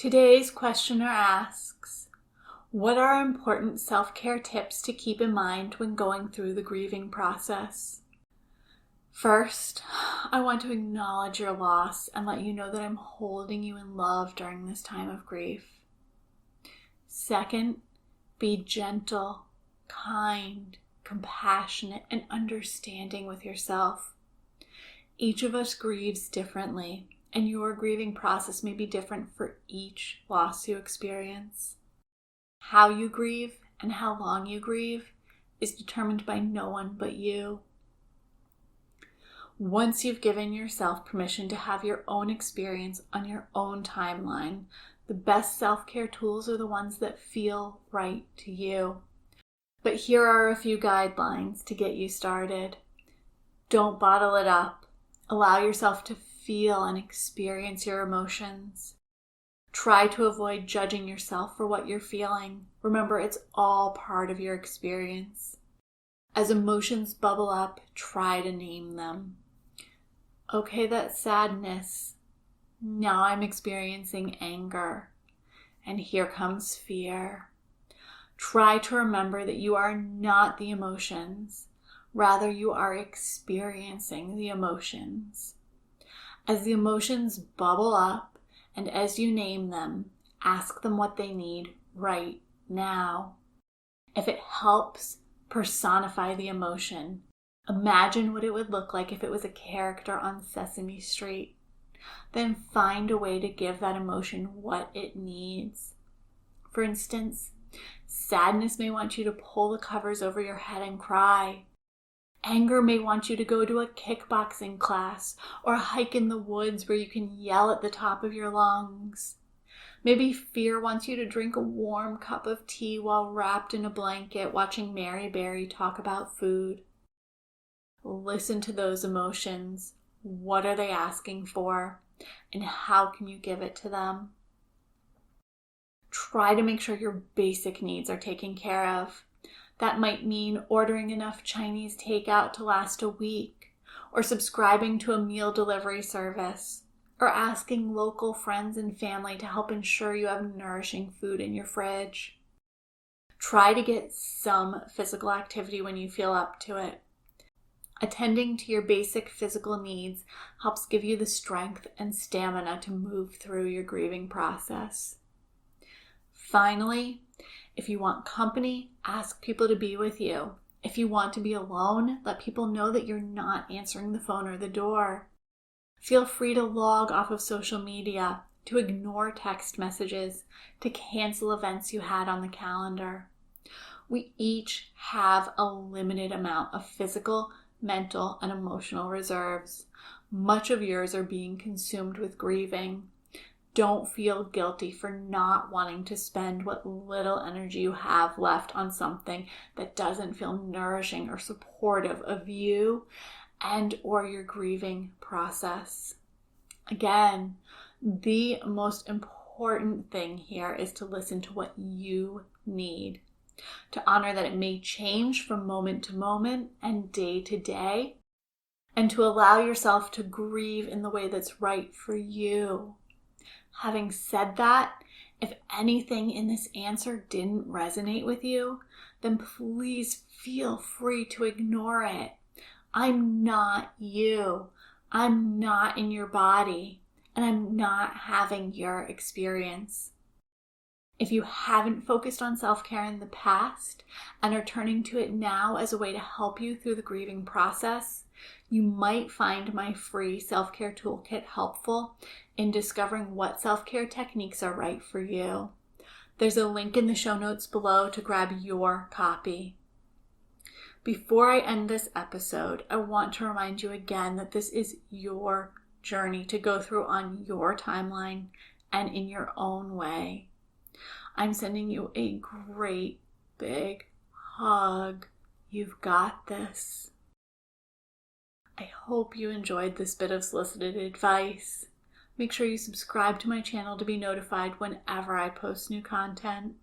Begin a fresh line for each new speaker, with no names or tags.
Today's questioner asks, what are important self-care tips to keep in mind when going through the grieving process? First, I want to acknowledge your loss and let you know that I'm holding you in love during this time of grief. Second, be gentle, kind, compassionate, and understanding with yourself. Each of us grieves differently, and your grieving process may be different for each loss you experience. How you grieve and how long you grieve is determined by no one but you. Once you've given yourself permission to have your own experience on your own timeline, the best self-care tools are the ones that feel right to you. But here are a few guidelines to get you started. Don't bottle it up. Allow yourself to feel and experience your emotions. Try to avoid judging yourself for what you're feeling. Remember, it's all part of your experience. As emotions bubble up, try to name them. Okay, that's sadness. Now I'm experiencing anger. And here comes fear. Try to remember that you are not the emotions. Rather, you are experiencing the emotions. As the emotions bubble up and as you name them, ask them what they need right now. If it helps, personify the emotion. Imagine what it would look like if it was a character on Sesame Street. Then find a way to give that emotion what it needs. For instance, sadness may want you to pull the covers over your head and cry. Anger may want you to go to a kickboxing class or a hike in the woods where you can yell at the top of your lungs. Maybe fear wants you to drink a warm cup of tea while wrapped in a blanket watching Mary Berry talk about food. Listen to those emotions. What are they asking for? And how can you give it to them? Try to make sure your basic needs are taken care of. That might mean ordering enough Chinese takeout to last a week, or subscribing to a meal delivery service, or asking local friends and family to help ensure you have nourishing food in your fridge. Try to get some physical activity when you feel up to it. Attending to your basic physical needs helps give you the strength and stamina to move through your grieving process. Finally, if you want company, ask people to be with you. If you want to be alone, let people know that you're not answering the phone or the door. Feel free to log off of social media, to ignore text messages, to cancel events you had on the calendar. We each have a limited amount of physical, mental, and emotional reserves. Much of yours are being consumed with grieving. Don't feel guilty for not wanting to spend what little energy you have left on something that doesn't feel nourishing or supportive of you and or your grieving process. Again, the most important thing here is to listen to what you need, to honor that it may change from moment to moment and day to day, and to allow yourself to grieve in the way that's right for you. Having said that, if anything in this answer didn't resonate with you, then please feel free to ignore it. I'm not you. I'm not in your body, and I'm not having your experience. If you haven't focused on self-care in the past and are turning to it now as a way to help you through the grieving process, you might find my free self-care toolkit helpful in discovering what self-care techniques are right for you. There's a link in the show notes below to grab your copy. Before I end this episode, I want to remind you again that this is your journey to go through on your timeline and in your own way. I'm sending you a great big hug. You've got this. I hope you enjoyed this bit of solicited advice. Make sure you subscribe to my channel to be notified whenever I post new content.